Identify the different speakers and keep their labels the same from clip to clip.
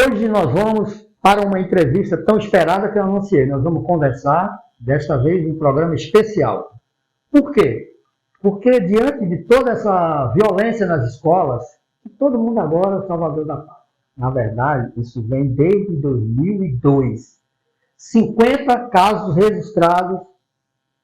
Speaker 1: Hoje nós vamos para uma entrevista tão esperada que eu anunciei. Nós vamos conversar, desta vez, em um programa especial. Por quê? Porque diante de toda essa violência nas escolas, todo mundo agora é o salvador da paz. Na verdade, isso vem desde 2002. 50 casos registrados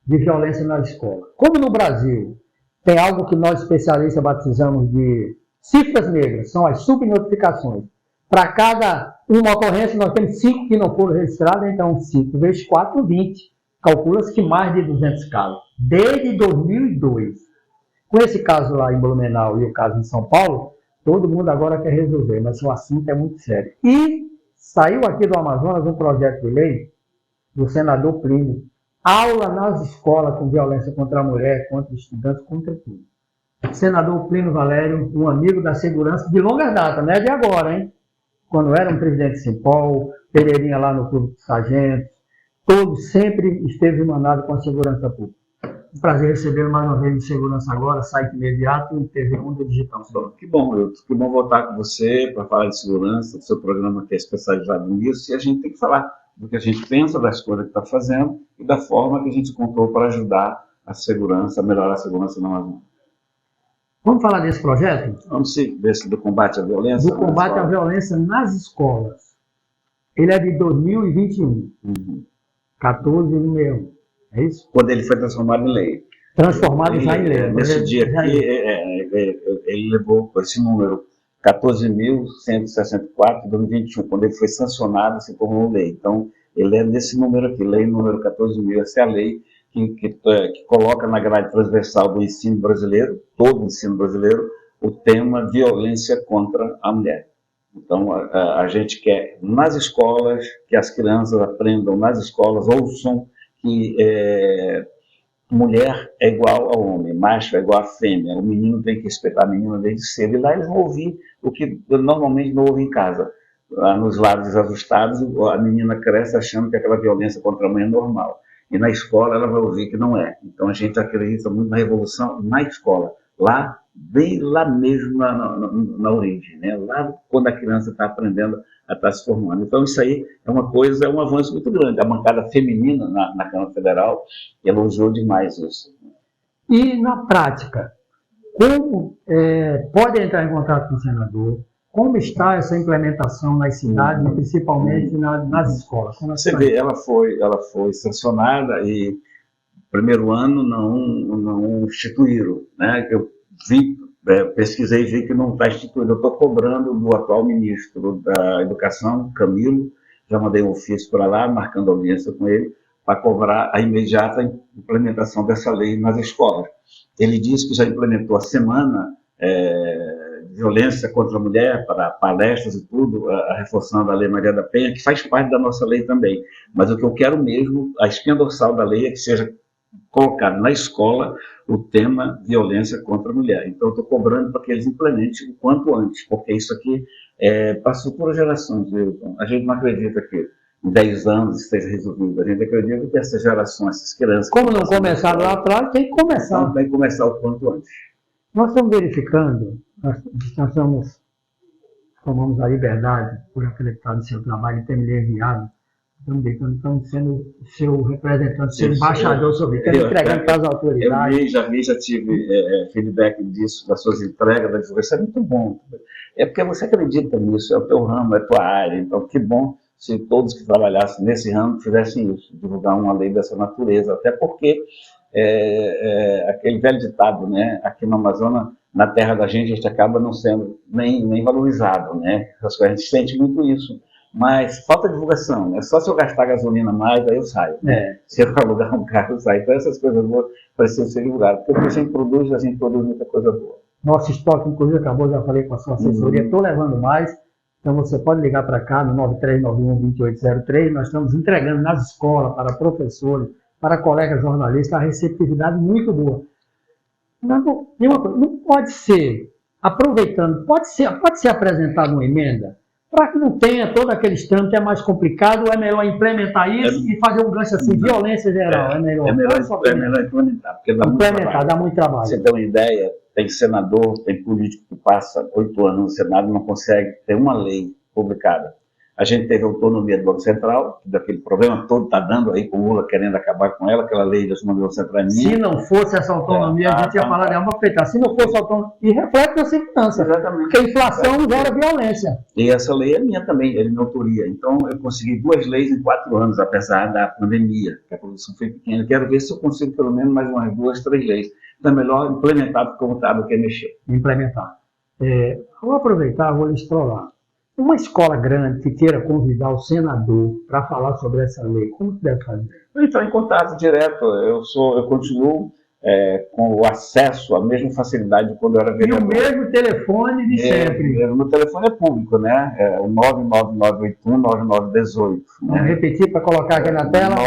Speaker 1: de violência na escola. Como no Brasil tem algo que nós especialistas batizamos de cifras negras, são as subnotificações. Para cada uma ocorrência, nós temos 5 que não foram registradas, então 5 vezes 4, 20. Calcula-se que mais de 200 casos. Desde 2002. Com esse caso lá em Blumenau e o caso em São Paulo, todo mundo agora quer resolver, mas o assunto é muito sério. E saiu aqui do Amazonas um projeto de lei do senador Plínio. Aula nas escolas com violência contra a mulher, contra estudantes, contra tudo. Senador Plínio Valério, um amigo da segurança de longa data, não é de agora, hein? Quando era um presidente de Simpol, Pereirinha lá no Clube de Sargentos, todos sempre esteve mandado com a segurança pública. Um prazer receber mais uma vez de segurança agora, site imediato e TV Mundo Digital.
Speaker 2: Que bom, Wilton. Que bom voltar com você para falar de segurança, do seu programa que é especializado nisso, e a gente tem que falar do que a gente pensa, das coisas que está fazendo e da forma que a gente encontrou para ajudar a segurança, a melhorar a segurança na Amazônia.
Speaker 1: Vamos falar desse projeto?
Speaker 2: Vamos sim, desse do combate à violência.
Speaker 1: Do combate à violência nas escolas. Ele é de 2021. 14/1. É isso?
Speaker 2: Quando ele foi transformado em lei.
Speaker 1: Transformado já em lei.
Speaker 2: Nesse dia aqui, ele levou esse número 14.164 de 2021. Quando ele foi sancionado, se tornou lei. Então, ele é nesse número aqui, lei número 14.000. Essa é a lei que coloca na grade transversal do ensino brasileiro, todo o ensino brasileiro, o tema violência contra a mulher. Então, a gente quer, nas escolas, que as crianças aprendam nas escolas, ouçam que mulher é igual ao homem, macho é igual a fêmea, o menino tem que respeitar a menina desde cedo, e lá eles vão ouvir o que normalmente não ouvem em casa. Nos lares desajustados, a menina cresce achando que aquela violência contra a mãe é normal. E na escola ela vai ouvir que não é. Então a gente acredita muito na revolução na escola, lá, bem lá mesmo na origem, né? Lá quando a criança está aprendendo a estar se formando. Então isso aí é uma coisa, é um avanço muito grande. A bancada feminina na Câmara Federal elogiou demais isso.
Speaker 1: E na prática, como pode entrar em contato com o senador? Como está essa implementação nas cidades, e principalmente nas escolas?
Speaker 2: Você vê, ela foi sancionada e no primeiro ano não instituíram, né? Eu pesquisei e vi que não está instituído. Eu estou cobrando do atual ministro da Educação, Camilo, já mandei um ofício para lá, marcando audiência com ele, para cobrar a imediata implementação dessa lei nas escolas. Ele disse que já implementou a semana violência contra a mulher, para palestras e tudo, reforçando a Lei Maria da Penha, que faz parte da nossa lei também. Mas o que eu quero mesmo, a espinha dorsal da lei é que seja colocado na escola o tema violência contra a mulher. Então, eu estou cobrando para que eles implementem o quanto antes, porque isso aqui passou por gerações. A gente não acredita que em 10 anos esteja resolvido. A gente acredita que essas gerações, essas crianças...
Speaker 1: Como não começaram lá atrás, tem que começar.
Speaker 2: Então, tem que começar o quanto antes.
Speaker 1: Nós estamos verificando, nós tomamos a liberdade, por acreditar no seu trabalho e ter me enviado, estamos sendo seu representante, seu embaixador sobre isso, entregando para as autoridades.
Speaker 2: Eu já tive feedback disso, das suas entregas, da divulgação, é muito bom. É porque você acredita nisso, é o teu ramo, é a tua área, então que bom se todos que trabalhassem nesse ramo fizessem isso, divulgar uma lei dessa natureza, até porque aquele velho ditado, né? Aqui no Amazonas, na terra da gente, a gente acaba não sendo nem valorizado, né? A gente sente muito isso, mas falta divulgação, é só se eu gastar gasolina mais, aí eu saio, né? Se eu alugar um carro, eu saio. Então essas coisas boas precisam ser divulgadas, porque a gente produz muita coisa boa.
Speaker 1: Nosso estoque, inclusive, acabou, já falei com a sua assessoria, estou levando mais, então você pode ligar para cá no 9391-2803, nós estamos entregando nas escolas, para professores, para colegas jornalistas, a receptividade muito boa. Não pode ser, aproveitando, pode ser apresentada uma emenda, para que não tenha todo aquele trâmite, é mais complicado, é melhor implementar isso e fazer um gancho assim, violência geral, é melhor.
Speaker 2: É melhor implementar, porque
Speaker 1: dá muito trabalho.
Speaker 2: Você tem uma ideia, tem senador, tem político que passa 8 anos no Senado e não consegue ter uma lei publicada. A gente teve autonomia do Banco Central, daquele problema todo está dando aí com o Lula querendo acabar com ela, aquela lei da autonomia do Banco Central.
Speaker 1: Se não fosse essa autonomia, a gente ia falar dela para peitar. Se não fosse autonomia, e reflete na segurança.
Speaker 2: Exatamente.
Speaker 1: Porque a inflação gera violência.
Speaker 2: E essa lei é minha também, é minha autoria. Então, eu consegui 2 leis em 4 anos, apesar da pandemia, que a produção foi pequena. Quero ver se eu consigo pelo menos mais umas 2, 3 leis. Então, é melhor implementar como está do que mexer.
Speaker 1: Implementar. Vou aproveitar, vou lhe explorar. Uma escola grande que queira convidar o senador para falar sobre essa lei, como que deve fazer?
Speaker 2: Eu entro em contato direto, eu continuo com o acesso, a mesma facilidade de quando eu era vereador.
Speaker 1: E o mesmo telefone de sempre.
Speaker 2: O meu telefone é público, né? É o 99981-9918.
Speaker 1: Vamos repetir para colocar aqui na tela?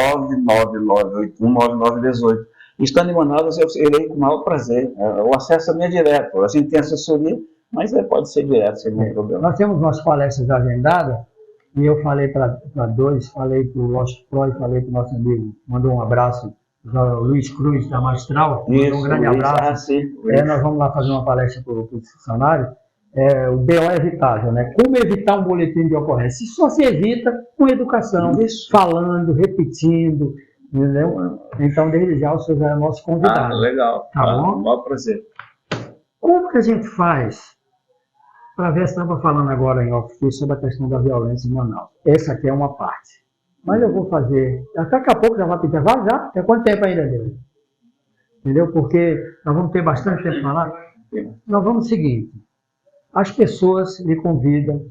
Speaker 2: 99981-9918. Estando em Manaus, eu irei com o maior prazer. O acesso é direto. A gente tem assessoria, mas pode ser direto, sem nenhum problema.
Speaker 1: Nós temos umas palestras agendadas, e eu falei para dois, falei para o Lost Pro e falei para o nosso amigo, mandou um abraço, o Luiz Cruz, da Mastral,
Speaker 2: Isso,
Speaker 1: um grande abraço. Nós vamos lá fazer uma palestra para o funcionário. O BO é evitável, né? Como evitar um boletim de ocorrência? Isso só se evita com educação, falando, repetindo, entendeu? Então, desde já, o senhor é nosso convidado.
Speaker 2: Legal.
Speaker 1: Tá bom?
Speaker 2: Um maior prazer.
Speaker 1: Como que a gente faz para ver se estava falando agora em off sobre a questão da violência em Manaus? Essa aqui é uma parte. Mas eu vou fazer. Daqui a pouco já vai pedir. Vai já? Tem quanto tempo ainda dele? Entendeu? Porque nós vamos ter bastante tempo para falar. Nós vamos o seguinte. As pessoas lhe convidam.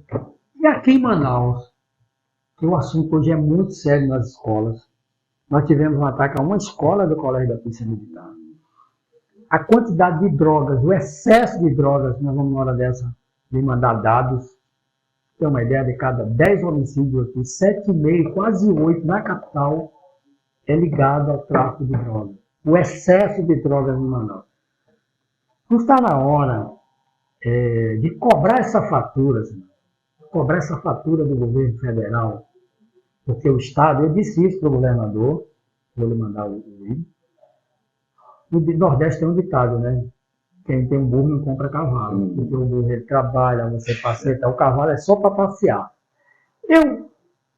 Speaker 1: E aqui em Manaus, que o assunto hoje é muito sério nas escolas, nós tivemos um ataque a uma escola do Colégio da Polícia Militar. A quantidade de drogas, o excesso de drogas, nós vamos na hora dessa de mandar dados. Tem uma ideia, de cada 10 homicídios aqui, 7,5, quase 8 na capital, é ligado ao tráfico de drogas. O excesso de drogas em Manaus. Não está na hora de cobrar essa fatura, senhor. Cobrar essa fatura do governo federal, porque o Estado, eu disse isso para o governador, vou lhe mandar o vídeo. No Nordeste tem um ditado, né? Quem tem burro não compra cavalo. Porque o burro ele trabalha, você passeia, o cavalo é só para passear. Eu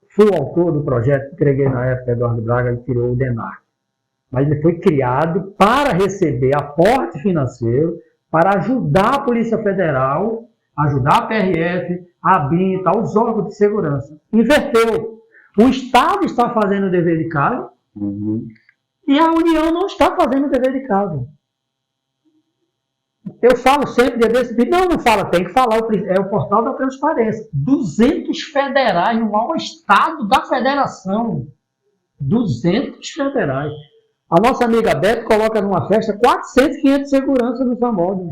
Speaker 1: fui o autor do projeto, entreguei na época, Eduardo Braga, ele criou o DENAR. Mas ele foi criado para receber aporte financeiro, para ajudar a Polícia Federal, ajudar a PRF, a ABIN, os órgãos de segurança. Inverteu. O Estado está fazendo o dever de casa e a União não está fazendo o dever de casa. Eu falo sempre desse tipo, não fala, tem que falar, é o portal da transparência. 200 federais no maior estado da federação. 200 federais. A nossa amiga Beto coloca numa festa 400, 500 seguranças no famoso.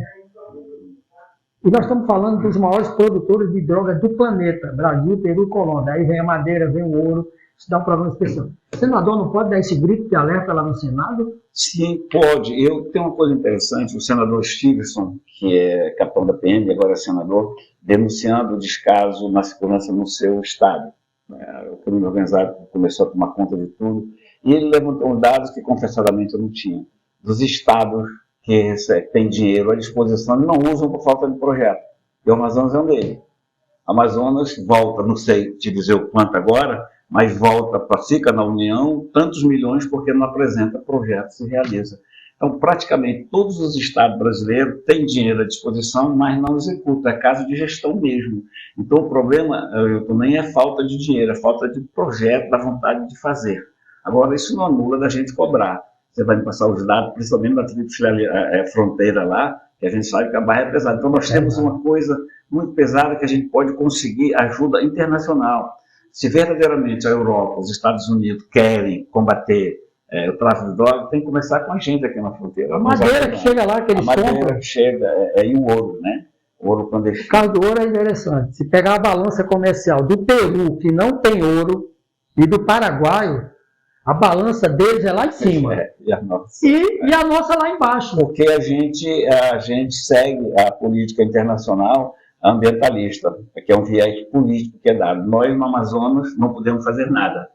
Speaker 1: E nós estamos falando dos maiores produtores de drogas do planeta. Brasil, Peru e Colômbia. Aí vem a madeira, vem o ouro. Isso dá um problema especial. O senador não pode dar esse grito de alerta lá no Senado?
Speaker 2: Sim, pode. Eu tenho uma coisa interessante. O senador Stevenson, que é capitão da PM, agora é senador, denunciando o descaso na segurança no seu estado. O crime organizado começou a tomar conta de tudo. E ele levantou dados que, confessadamente, eu não tinha. Dos estados que têm dinheiro à disposição e não usam por falta de projeto. E o Amazonas é um deles. O Amazonas volta, não sei te dizer o quanto agora, mas fica na União tantos milhões porque não apresenta projetos e realiza. Então, praticamente todos os estados brasileiros têm dinheiro à disposição, mas não executam. É caso de gestão mesmo. Então, o problema nem é falta de dinheiro, é falta de projeto, da vontade de fazer. Agora, isso não anula da gente cobrar. Você vai me passar os dados, principalmente da tríplice fronteira lá, que a gente sabe que a barra é pesada. Então, nós temos uma coisa muito pesada que a gente pode conseguir ajuda internacional. Se verdadeiramente a Europa, os Estados Unidos querem combater o tráfico de drogas, tem que começar com a gente aqui na fronteira.
Speaker 1: A madeira que chega lá, que eles compram. A madeira
Speaker 2: que chega, e o ouro, né? O ouro clandestino.
Speaker 1: O caso do ouro é interessante. Se pegar a balança comercial do Peru, que não tem ouro, e do Paraguai, a balança deles é lá em cima.
Speaker 2: E a nossa.
Speaker 1: E a nossa lá embaixo.
Speaker 2: Porque a gente segue a política internacional ambientalista, que é um viés político que é dado. Nós, no Amazonas, não podemos fazer nada.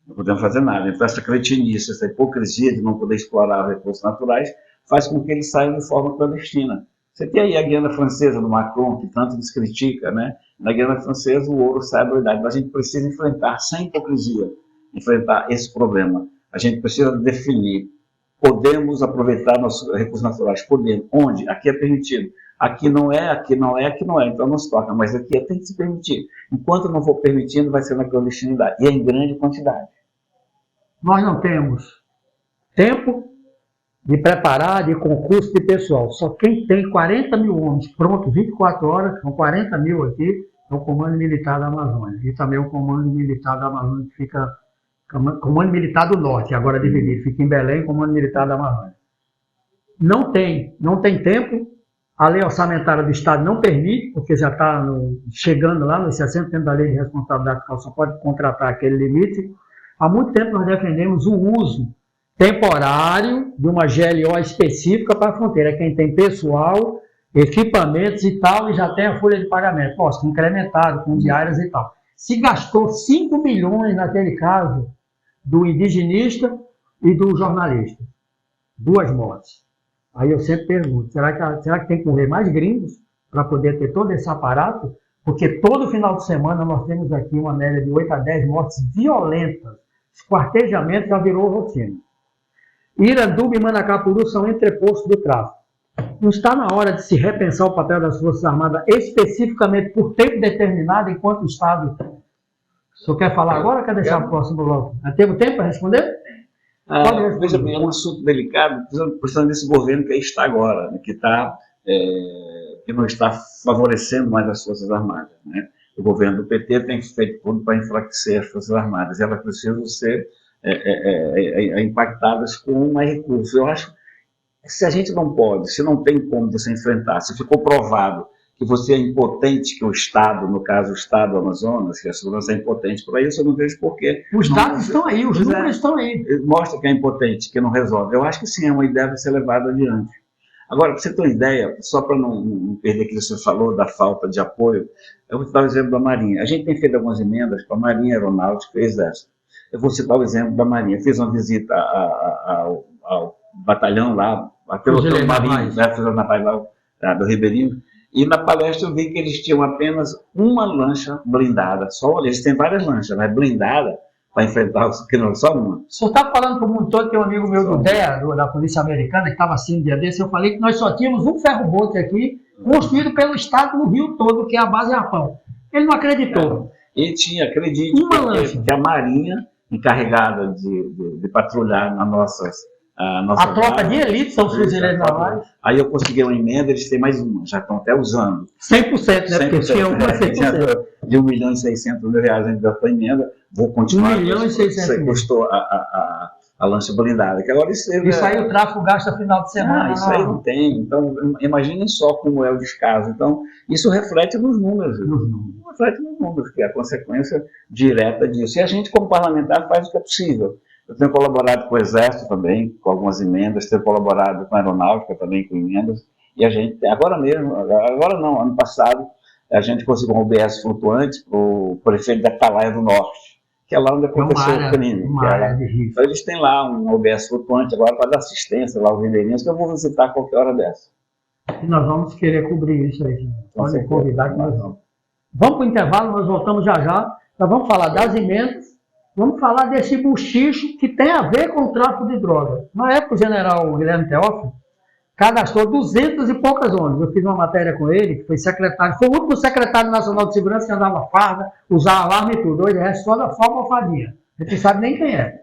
Speaker 2: Não podemos fazer nada. Então, essa cretinice, essa hipocrisia de não poder explorar os recursos naturais, faz com que eles saiam de forma clandestina. Você tem aí a Guiana Francesa do Macron, que tanto nos critica, né? Na Guiana Francesa o ouro sai da idade, mas a gente precisa enfrentar, sem hipocrisia, enfrentar esse problema. A gente precisa definir, podemos aproveitar nossos recursos naturais, podemos, onde? Aqui é permitido. Aqui não é, aqui não é, aqui não é, então não se toca, mas aqui tem que se permitir. Enquanto não for permitindo, vai ser na clandestinidade, e é em grande quantidade.
Speaker 1: Nós não temos tempo de preparar, de concurso de pessoal. Só quem tem 40 mil homens prontos 24 horas, são 40 mil aqui, é o Comando Militar da Amazônia. E também o Comando Militar da Amazônia, que fica... Comando Militar do Norte, agora dividido, fica em Belém, Comando Militar da Amazônia. Não tem tempo, a lei orçamentária do Estado não permite, porque já está chegando lá nos 60% da lei de responsabilidade fiscal, só pode contratar aquele limite. Há muito tempo nós defendemos o uso temporário de uma GLO específica para a fronteira. Quem tem pessoal, equipamentos e tal, e já tem a folha de pagamento. Nossa, incrementado com diárias e tal. Se gastou 5 milhões naquele caso do indigenista e do jornalista. 2 mortes. Aí eu sempre pergunto, será que tem que morrer mais gringos para poder ter todo esse aparato? Porque todo final de semana nós temos aqui uma média de 8 a 10 mortes violentas. Esquartejamento já virou rotina. Iranduba e Manacapuru são entrepostos do tráfico. Não está na hora de se repensar o papel das Forças Armadas especificamente por tempo determinado enquanto o Estado... O senhor quer falar agora ou quer deixar o próximo bloco? Temos tempo para responder?
Speaker 2: Veja bem, é um assunto delicado, precisando desse governo que aí está agora, né, que não está favorecendo mais as Forças Armadas. Né? O governo do PT tem feito tudo para enfraquecer as Forças Armadas, elas precisam ser impactadas com mais recursos. Eu acho que se a gente não pode, se não tem como você enfrentar, se ficou provado que você é impotente, que o Estado, no caso o Estado do Amazonas, que a segurança é impotente para isso, eu não vejo porquê.
Speaker 1: Os dados estão aí, os números estão aí.
Speaker 2: Mostra que é impotente, que não resolve. Eu acho que sim, é uma ideia para ser levada adiante. Agora, para você ter uma ideia, só para não perder aquilo que você falou da falta de apoio, eu vou citar o exemplo da Marinha. A gente tem feito algumas emendas para a Marinha, Aeronáutica e Exército. Eu vou citar o exemplo da Marinha. Fiz uma visita ao batalhão lá, a pelotão marinho, né, fiz uma batalha lá do Ribeirinho, e na palestra eu vi que eles tinham apenas uma lancha blindada, só, eles têm várias lanchas, mas blindada para enfrentar os que não só uma.
Speaker 1: O senhor está falando para o mundo todo, tem um amigo meu do DEA, da Polícia Americana, que estava assim um dia desse, eu falei que nós só tínhamos um ferro-bote aqui, construído pelo Estado no Rio todo, que é a base Japão. Ele não acreditou.
Speaker 2: E tinha, acredite, que a Marinha, encarregada de patrulhar na nossa
Speaker 1: a tropa de elite são os fuzileiros navais.
Speaker 2: Aí eu consegui uma emenda, eles têm mais uma, já estão até usando.
Speaker 1: 100%, né? Porque tinha uma 100%.
Speaker 2: De R$1.600.000 ainda foi emenda, vou continuar.
Speaker 1: R$1.600.000.
Speaker 2: Custou a lancha blindada. Que agora isso
Speaker 1: aí o tráfego gasta final de semana.
Speaker 2: Isso aí não tem. Então, imaginem só como é o descaso. Então, isso reflete nos números. Reflete nos números, que é a consequência direta disso. E a gente, como parlamentar, faz o que é possível. Eu tenho colaborado com o Exército também, com algumas emendas, tenho colaborado com a Aeronáutica também, com emendas, e a gente, agora não, ano passado, a gente conseguiu um OBS flutuante para o prefeito da Atalaia do Norte, que é lá onde aconteceu o crime. Então eles têm lá um OBS flutuante agora para dar assistência lá aos ribeirinhos, que eu vou visitar a qualquer hora dessa.
Speaker 1: E nós vamos querer cobrir isso aí. Pode convidar que nós vamos. Vamos para o intervalo, nós voltamos já já. Nós vamos falar das emendas. Vamos falar desse buchicho que tem a ver com o tráfico de drogas. Na época, o general Guilherme Teófilo cadastrou 200 e poucas ONGs. Eu fiz uma matéria com ele, que foi secretário, foi o único secretário nacional de segurança que andava farda, usava alarme e tudo. Hoje é só da forma alfadinha. A gente não sabe nem quem é.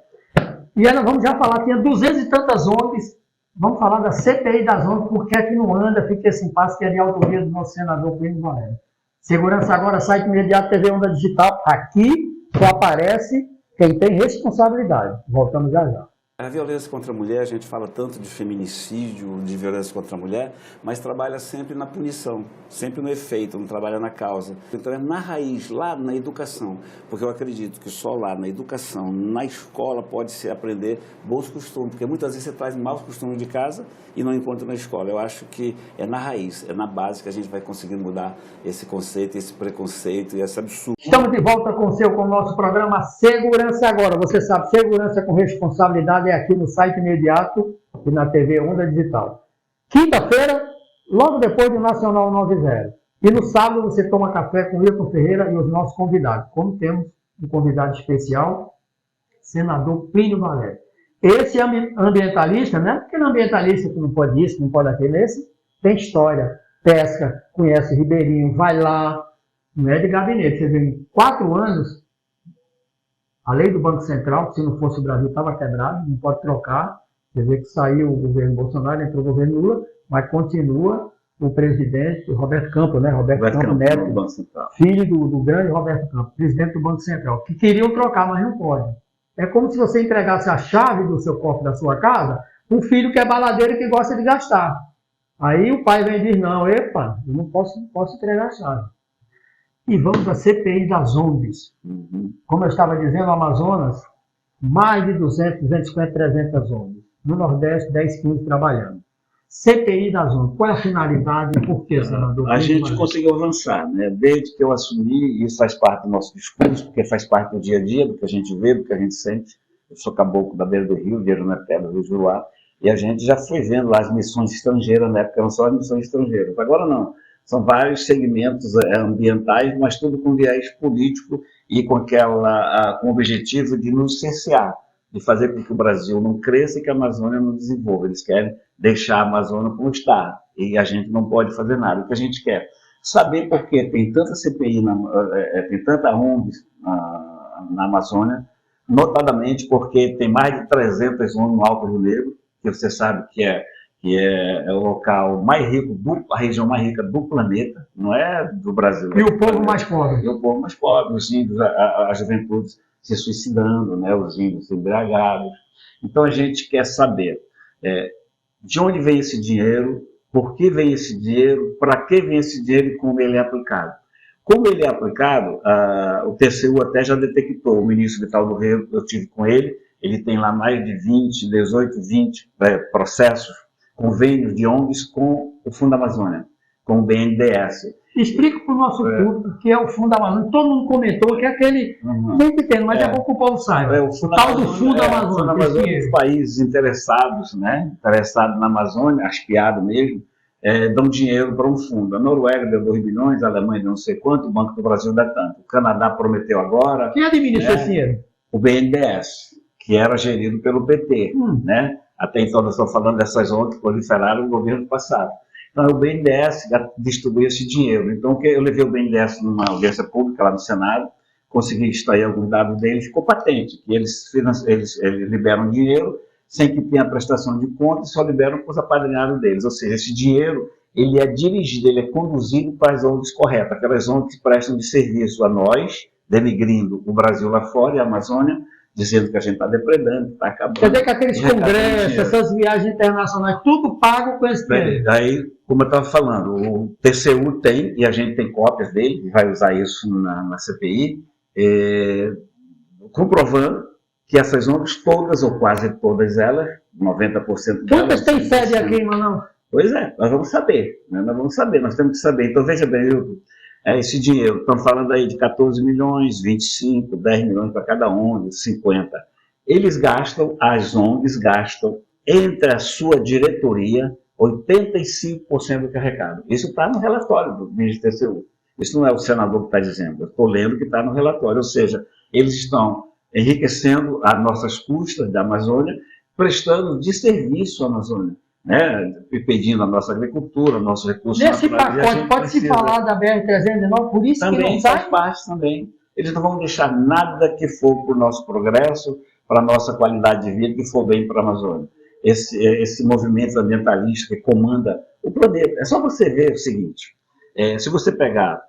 Speaker 1: E aí nós vamos já falar, tinha 200 e tantas ONGs. Vamos falar da CPI das ONGs, porque é que não anda, fica esse impasse que é de autoria do nosso senador Plínio Valério. Segurança Agora, site imediato, TV Onda Digital. Aqui só aparece quem tem responsabilidade. Voltamos já já.
Speaker 3: A violência contra a mulher, a gente fala tanto de feminicídio, de violência contra a mulher, mas trabalha sempre na punição, sempre no efeito, não trabalha na causa. Então é na raiz, lá na educação, porque eu acredito que só lá na educação, na escola, pode-se aprender bons costumes, porque muitas vezes você traz maus costumes de casa e não encontra na escola. Eu acho que é na raiz, é na base que a gente vai conseguir mudar esse conceito, esse preconceito e esse absurdo.
Speaker 1: Estamos de volta com o nosso programa Segurança Agora. Você sabe, segurança com responsabilidade é aqui no site imediato e na TV Onda Digital. Quinta-feira, logo depois do Nacional 90. E no sábado você toma café com Wilton Ferreira e os nossos convidados. Como temos um convidado especial, senador Plínio Valério. Esse ambientalista, né? Aquele ambientalista que não pode isso, não pode aquele, esse tem história, pesca, conhece Ribeirinho, vai lá, não é de gabinete. Você vê, em 4 anos, a lei do Banco Central, que se não fosse o Brasil estava quebrado, não pode trocar. Você vê que saiu o governo Bolsonaro, entrou o governo Lula, mas continua o presidente Roberto Campos, né? Roberto Campos Neto, filho do grande Roberto Campos, presidente do Banco Central, que queriam trocar, mas não pode. É como se você entregasse a chave do seu cofre da sua casa para um filho que é baladeiro e que gosta de gastar. Aí o pai vem e diz, não, epa, eu não posso entregar a chave. E vamos à CPI das ONGs. Como eu estava dizendo, no Amazonas, mais de 200, 250, 300 ONGs. No Nordeste, 10, 15 trabalhando. CPI das ONGs, qual é a finalidade e por que, senador?
Speaker 2: A gente conseguiu avançar, né? Desde que eu assumi, isso faz parte do nosso discurso, porque faz parte do dia a dia, do que a gente vê, do que a gente sente. Eu sou caboclo da beira do rio, de Arumeté, do Rio Juruá, e a gente já foi vendo lá as missões estrangeiras, na época eram só as missões estrangeiras. Agora não, são vários segmentos ambientais, mas tudo com viés político e com o objetivo de nos cercear, de fazer com que o Brasil não cresça e que a Amazônia não desenvolva. Eles querem deixar a Amazônia como está, e a gente não pode fazer nada. O que a gente quer? Saber por que tem tanta CPI, tem tanta ONG na Amazônia, notadamente porque tem mais de 300 ONGs no Alto Rio Negro, que você sabe que é o local mais rico, a região mais rica do planeta, não é do Brasil.
Speaker 1: E o povo mais pobre.
Speaker 2: E o povo mais pobre, os índios, a juventude se suicidando, né, os índios embriagados. Então a gente quer saber de onde vem esse dinheiro, por que vem esse dinheiro, para que vem esse dinheiro e como ele é aplicado. Como ele é aplicado, o TCU até já detectou, o ministro Vital do Rego, eu tive com ele tem lá mais de 20 processos, convênios de ONGs com o Fundo Amazônia, com o BNDES.
Speaker 1: Explica para o nosso público o que é o Fundo Amazônia. Todo mundo comentou que é aquele... Nem pequeno, mas é bom que o povo saiba.
Speaker 2: O tal do Fundo Amazônia. O Fundo Amazônia, os países interessados, né, interessados na Amazônia, aspiado mesmo, dão dinheiro para um fundo. A Noruega deu 2 bilhões, a Alemanha deu não sei quanto, o Banco do Brasil dá tanto. O Canadá prometeu agora...
Speaker 1: Quem administra esse dinheiro?
Speaker 2: O BNDES, que era gerido pelo PT, né? Até então nós estamos falando dessas ONGs que proliferaram no governo passado. Então, o BNDES distribui esse dinheiro. Então, eu levei o BNDES numa audiência pública lá no Senado, consegui extrair alguns dados dele, ficou patente, que eles liberam dinheiro sem que tenha prestação de contas, só liberam para os apadrinhados deles. Ou seja, esse dinheiro, ele é dirigido, ele é conduzido para as ONGs corretas, aquelas ONGs que prestam de serviço a nós, denigrindo o Brasil lá fora e a Amazônia, dizendo que a gente está depredando, está acabando.
Speaker 1: Quer dizer que aqueles congressos, essas viagens internacionais, tudo pago com esse dinheiro.
Speaker 2: Aí, como eu estava falando, o TCU tem, e a gente tem cópias dele, vai usar isso na CPI, comprovando que essas ONGs, todas ou quase todas elas, 90% delas...
Speaker 1: Quantas têm sede aqui, Manoel?
Speaker 2: Pois é, nós vamos saber, né? Nós temos que saber. Então, veja bem, esse dinheiro, estamos falando aí de 14 milhões, 25, 10 milhões para cada ONG, 50. As ONGs gastam, entre a sua diretoria, 85% do que arrecada. Isso está no relatório do ministro do TCU. Isso não é o senador que está dizendo, eu estou lendo que está no relatório. Ou seja, eles estão enriquecendo as nossas custas da Amazônia, prestando de serviço à Amazônia, né, pedindo a nossa agricultura, nossos recursos
Speaker 1: naturais. Nesse pacote, pode-se falar da BR-319, por isso
Speaker 2: também
Speaker 1: que não sai?
Speaker 2: Faz parte também. Eles não vão deixar nada que for para o nosso progresso, para a nossa qualidade de vida, que for bem para a Amazônia. Esse movimento ambientalista que comanda o planeta. É só você ver o seguinte, se você pegar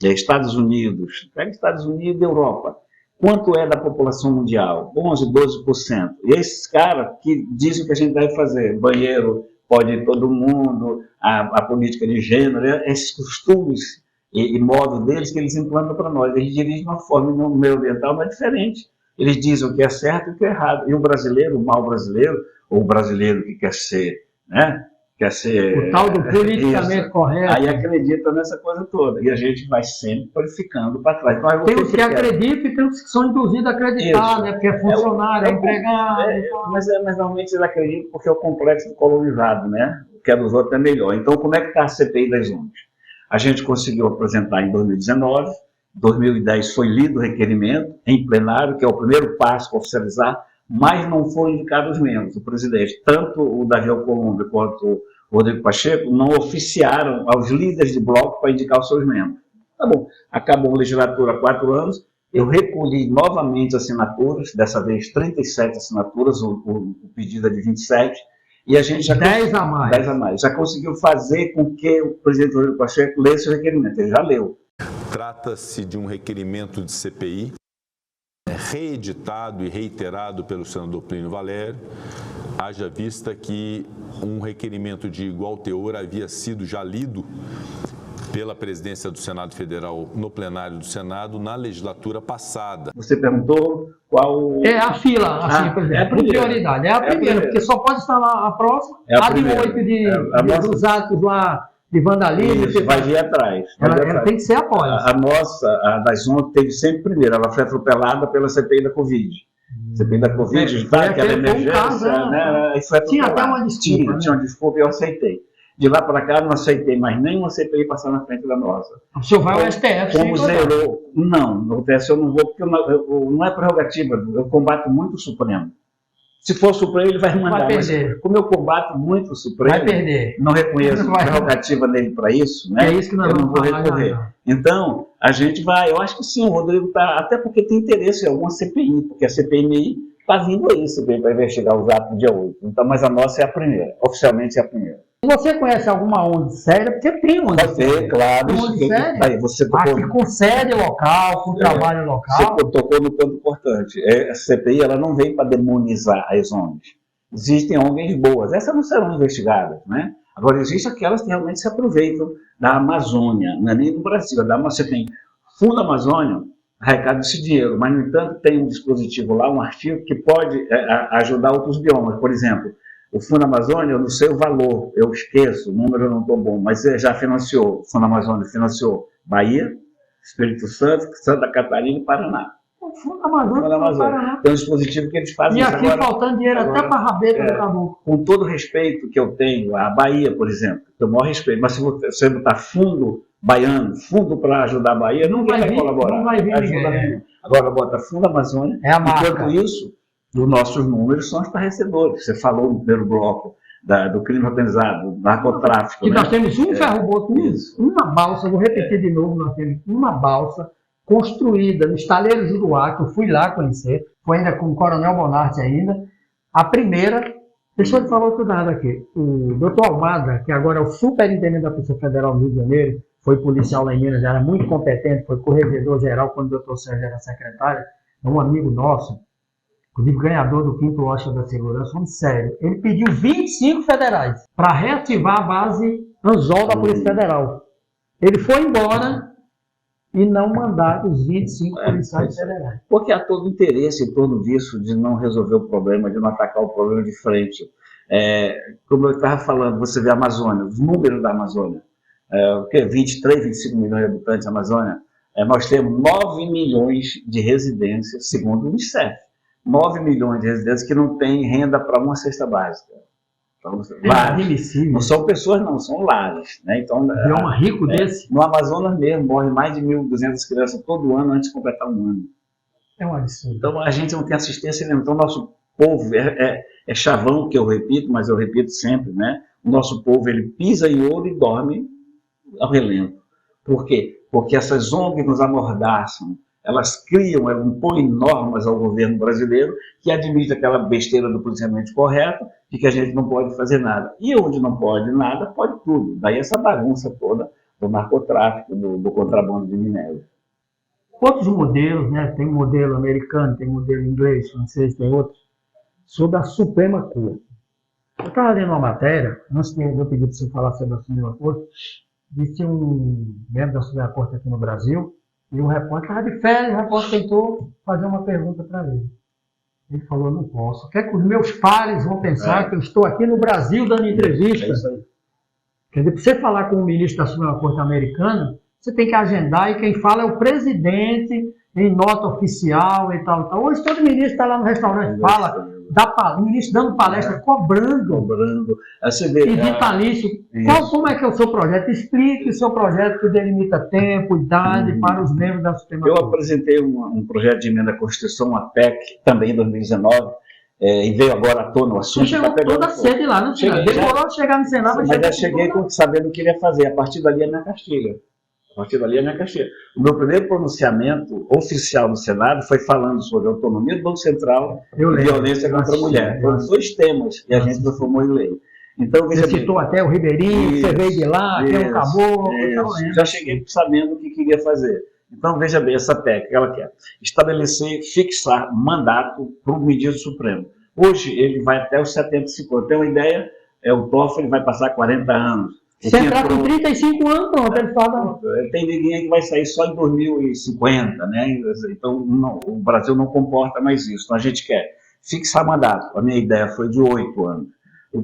Speaker 2: Estados Unidos e Europa, quanto é da população mundial? 11%, 12%. E esses caras que dizem que a gente deve fazer, banheiro pode ir todo mundo, a política de gênero, esses costumes e modos deles que eles implantam para nós. Eles dirigem uma forma no meio ambiental, mas diferente. Eles dizem o que é certo e o que é errado. E o brasileiro, o mau brasileiro, ou o brasileiro que quer ser, né, quer ser...
Speaker 1: O tal do politicamente
Speaker 2: isso.
Speaker 1: correto.
Speaker 2: Aí acredita nessa coisa toda. E a gente vai sempre ficando para trás. Então,
Speaker 1: tem os que acreditam e tem os que são induzidos a acreditar,
Speaker 2: isso.
Speaker 1: né? Porque é funcionário, é empregado.
Speaker 2: Mas normalmente eles acreditam porque é o complexo colonizado, né? O que é dos outros é melhor. Então, como é que está a CPI das ONGs? A gente conseguiu apresentar em 2019, 2010 foi lido o requerimento em plenário, que é o primeiro passo para oficializar, mas não foram indicados os membros, o presidente. Tanto o Davi Alcolumbre quanto o Rodrigo Pacheco não oficiaram aos líderes de bloco para indicar os seus membros. Tá bom, acabou a legislatura há 4 anos, eu recolhi novamente assinaturas, dessa vez 37 assinaturas, o pedido é de 27, e a gente já
Speaker 1: 10 a mais.
Speaker 2: 10 a mais. Já conseguiu fazer com que o presidente Rodrigo Pacheco lesse o requerimento, ele já leu.
Speaker 4: Trata-se de um requerimento de CPI, reeditado e reiterado pelo senador Plínio Valério, haja vista que um requerimento de igual teor havia sido já lido pela presidência do Senado Federal no plenário do Senado na legislatura passada.
Speaker 2: Você perguntou qual...
Speaker 1: É a fila, assim, por exemplo, por prioridade. É a primeira, porque só pode estar lá a próxima, a de 8 dos atos lá de vandalismo.
Speaker 2: Isso, vai vir atrás.
Speaker 1: Ela tem que ser após.
Speaker 2: A nossa, a das ONG, teve sempre primeiro. Ela foi atropelada pela CPI da Covid. CPI da Covid, aquela emergência, né?
Speaker 1: Tinha até uma desculpa.
Speaker 2: Tinha uma desculpa e eu aceitei. De lá para cá, não aceitei mais nenhuma CPI passar na frente da nossa.
Speaker 1: O senhor vai ao STF?
Speaker 2: Como zerou? Não, no TSE eu não vou, porque não é prerrogativa. Eu combato muito o Supremo. Se for o Supremo, ele vai mandar.
Speaker 1: Vai perder.
Speaker 2: Mas, como eu combato muito o Supremo,
Speaker 1: vai perder.
Speaker 2: Não reconheço a prerrogativa dele para isso, né?
Speaker 1: É isso que nós
Speaker 2: eu não vou recorrer. Então, a gente vai, eu acho que sim, o Rodrigo está, até porque tem interesse em alguma CPI, porque a CPMI está vindo aí, CPI, para investigar os atos do dia 8. Então, mas a nossa é a primeira, oficialmente é a primeira.
Speaker 1: Você conhece alguma ONG séria? Porque tem ONG séria.
Speaker 2: Claro.
Speaker 1: Tem ONG séria?
Speaker 2: Aí, você tocou...
Speaker 1: Aqui com sede local, com trabalho local.
Speaker 2: Você tocou no ponto importante. A CPI ela não vem para demonizar as ONGs. Existem ONGs boas. Essas não serão investigadas, né? Agora, existem aquelas que realmente se aproveitam da Amazônia, não é nem do Brasil. Você tem Fundo Amazônia, arrecada esse dinheiro, mas, no entanto, tem um dispositivo lá, um artigo que pode ajudar outros biomas. Por exemplo, o Fundo Amazônia, eu não sei o valor, eu esqueço, o número não estou bom, mas já financiou, o Fundo Amazônia financiou Bahia, Espírito Santo, Santa Catarina e Paraná.
Speaker 1: O Fundo Amazônia.
Speaker 2: Tem um dispositivo que eles fazem
Speaker 1: e aqui agora, faltando dinheiro agora, até para a rabeta do caboclo.
Speaker 2: Com todo o respeito que eu tenho, a Bahia, por exemplo, eu tenho o maior respeito, mas se você botar fundo baiano, fundo para ajudar a Bahia, ninguém vai colaborar.
Speaker 1: Não vai vir ninguém.
Speaker 2: Agora bota Fundo Amazônia, enquanto isso, os nossos números são estarrecedores. Você falou no primeiro bloco do crime organizado, do narcotráfico.
Speaker 1: E nós temos um ferroboto, uma balsa, vou repetir de novo, nós temos uma balsa construída no estaleiro Juruá, que eu fui lá conhecer, foi ainda com o Coronel Bonatti ainda, a primeira, deixa eu te falar outro dado aqui, o doutor Almada, que agora é o superintendente da Polícia Federal do Rio de Janeiro, foi policial lá em Minas, era muito competente, foi corregedor-geral quando o doutor Sérgio era secretário, é um amigo nosso, inclusive ganhador do 5º Oscar da Segurança, um sério. Ele pediu 25 federais para reativar a base Anzol da Polícia Federal. Ele foi embora e não mandaram os 25 policiais federais.
Speaker 2: Porque há todo interesse em torno disso, de não resolver o problema, de não atacar o problema de frente. Como eu estava falando, você vê a Amazônia, os números da Amazônia, 23, 25 milhões de habitantes da Amazônia, nós temos 9 milhões de residências, segundo o Unicef. 9 milhões de residentes que não têm renda para uma cesta básica. Então, não são pessoas, não, são lares. Né? Então,
Speaker 1: bioma rico desse?
Speaker 2: No Amazonas mesmo, morre mais de 1.200 crianças todo ano antes de completar um ano.
Speaker 1: É um absurdo.
Speaker 2: Então, a gente não tem assistência nenhuma. Então, o nosso povo é chavão, que eu repito, mas eu repito sempre, né? O nosso povo, ele pisa em ouro e dorme ao relento. Por quê? Porque essas ONGs nos amordaçam. Elas impõem normas ao governo brasileiro que admite aquela besteira do policiamento correto de que a gente não pode fazer nada. E onde não pode nada, pode tudo. Daí essa bagunça toda do narcotráfico, do contrabando de minério.
Speaker 1: Outros modelos, né? Tem modelo americano, tem modelo inglês, francês, tem outros, sobre a Suprema Corte. Eu estava lendo uma matéria, antes de eu pedir para você falar sobre a Suprema Corte, disse um membro da Suprema Corte aqui no Brasil, e o repórter estava de férias, o repórter tentou fazer uma pergunta para ele. Ele falou, não posso. Quer que os meus pares vão pensar que eu estou aqui no Brasil dando entrevista? Quer dizer, para você falar com o ministro da Suprema Corte americana, você tem que agendar e quem fala é o presidente em nota oficial e tal, tal. Hoje todo ministro está lá no restaurante, fala, o ministro dando palestra, cobrando. E vitalício. Como é que é o seu projeto? Explique o seu projeto que delimita tempo, idade para os membros da Suprema Corte.
Speaker 2: Eu apresentei um projeto de emenda à Constituição, uma PEC, também em 2019, e veio agora à tona o assunto.
Speaker 1: Você chegou toda sede lá, não tinha? Demorou de chegar no Senado.
Speaker 2: Mas já cheguei sabendo o que ele ia fazer. A partir dali é minha cartilha. O meu primeiro pronunciamento oficial no Senado foi falando sobre a autonomia do Banco Central e violência contra a mulher. Foram 2 temas que a gente transformou em lei. Então,
Speaker 1: você citou até o Ribeirinho, você veio de lá, que acabou.
Speaker 2: Já cheguei sabendo o que queria fazer. Então, veja bem, essa PEC que ela quer estabelecer, fixar mandato para o ministro Supremo. Hoje, ele vai até os 75. Tem uma ideia, o Toffoli vai passar 40 anos.
Speaker 1: Se entrar com 35 anos, pronto, ele fala.
Speaker 2: Tem ninguém que vai sair só em 2050, né? Então, não, o Brasil não comporta mais isso. Então, a gente quer fixar mandato. A minha ideia foi de 8 anos.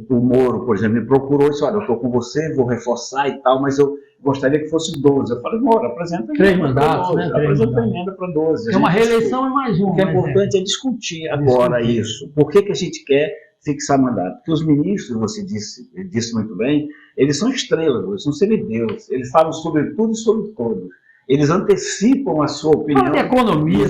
Speaker 2: O Moro, por exemplo, me procurou e disse, olha, eu estou com você, vou reforçar e tal, mas eu gostaria que fosse 12. Eu falei, Moro, apresenta
Speaker 1: 3 mandatos, né?
Speaker 2: Apresenta a emenda para 12.
Speaker 1: É uma reeleição e mais um.
Speaker 2: O que é importante é discutir agora isso. Por que a gente quer fixar mandato? Porque os ministros, você disse muito bem, eles são estrelas, eles são semideuses, eles falam sobre tudo e sobre todos. Eles antecipam a sua opinião.
Speaker 1: Fala de economia,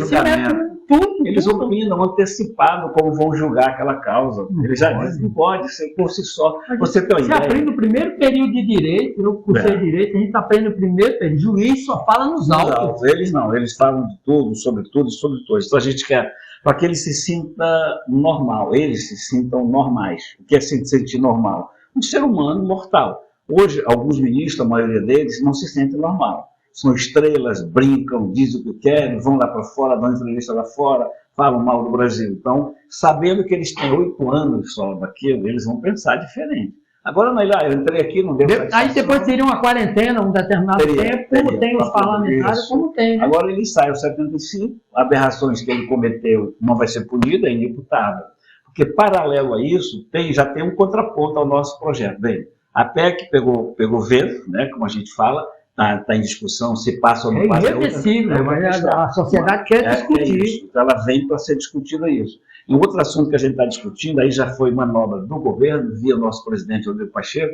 Speaker 1: tudo.
Speaker 2: Eles opinam antecipado como vão julgar aquela causa. Eles já dizem, não pode ser por si só. Você tem uma ideia?
Speaker 1: aprende no primeiro período de direito, eu cursei direito, a gente aprende no primeiro período. Juiz só fala nos autos.
Speaker 2: Eles não, eeles falam de tudo, sobre tudo e sobre todos. Então a gente quer, para que ele se sinta normal, eles se sintam normais. O que é se sentir normal? Um ser humano mortal. Hoje, alguns ministros, a maioria deles, não se sentem normal. São estrelas, brincam, dizem o que querem, vão lá para fora, dão entrevista lá fora, falam mal do Brasil. Então, sabendo que eles têm 8 anos só daquilo, eles vão pensar diferente. Agora, não, eu entrei aqui, não deu satisfação.
Speaker 1: Aí depois teria uma quarentena, um determinado tempo, como tem os parlamentares, como tem. Né?
Speaker 2: Agora ele sai aos 75, aberrações que ele cometeu não vai ser punida, é inimputável. Porque, paralelo a isso, já tem um contraponto ao nosso projeto. Bem, a PEC pegou vento, né, como a gente fala, está em discussão se passa ou não passa.
Speaker 1: É irreversível, mas a sociedade quer discutir.
Speaker 2: Então ela vem para ser discutida isso. E outro assunto que a gente está discutindo, aí já foi manobra do governo, via nosso presidente Rodrigo Pacheco,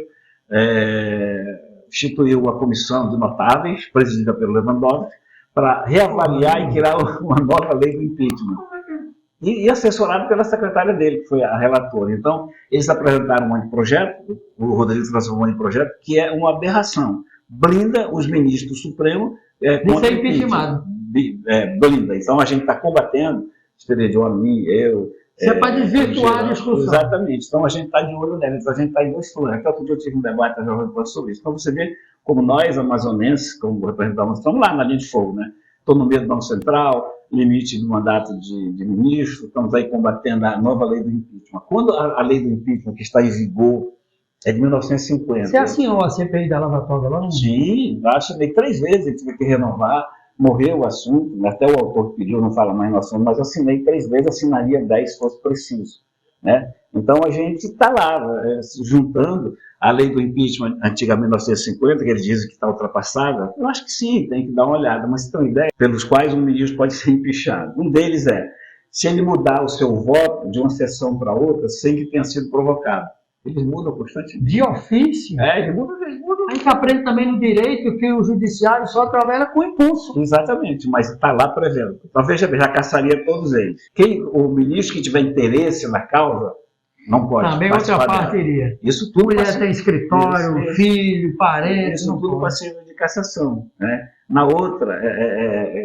Speaker 2: instituiu a comissão de notáveis, presidida pelo Lewandowski, para reavaliar e criar uma nova lei do impeachment. E assessorado pela secretária dele, que foi a relatora. Então, eles apresentaram um anteprojeto, o Rodrigo transformou em projeto, que é uma aberração. Blinda os ministros do Supremo
Speaker 1: contra o impeachment.
Speaker 2: Blinda. Então, a gente está combatendo, Esperidion, a mim, eu...
Speaker 1: Você é para desvirtuar a discussão.
Speaker 2: Exatamente. Então, a gente está de olho nela. Então, a gente está em 2 turnos. Até outro dia eu tive um debate sobre isso. Então, você vê como nós, amazonenses, como representantes, estamos lá na linha de fogo, né? Estou no meio do Banco Central, limite do mandato de ministro, estamos aí combatendo a nova lei do impeachment. Quando a lei do impeachment, que está em vigor, é de 1950.
Speaker 1: Você assinou a CPI da Lava Toga lá?
Speaker 2: Sim, assinei 3 vezes, tive que renovar, morreu o assunto, até o autor que pediu, não fala mais no assunto, mas assinei 3 vezes, assinaria 10 se fosse preciso. Né? Então a gente está lá, juntando a lei do impeachment antiga 1950, que eles dizem que está ultrapassada. Eu acho que sim, tem que dar uma olhada, mas tem uma ideia pelos quais um ministro pode ser impeachado. Um deles é, se ele mudar o seu voto de uma sessão para outra sem que tenha sido provocado. Eles mudam constantemente.
Speaker 1: De ofício?
Speaker 2: Eles mudam.
Speaker 1: A gente aprende também no direito que o judiciário só trabalha com impulso.
Speaker 2: Exatamente, mas está lá prevendo. Então, veja bem, já caçaria todos eles. O ministro que tiver interesse na causa, não pode.
Speaker 1: Também outra parte iria.
Speaker 2: Isso tudo.
Speaker 1: Mulher tem escritório, filho, parente.
Speaker 2: Isso tudo passível de cassação. Né? Na outra,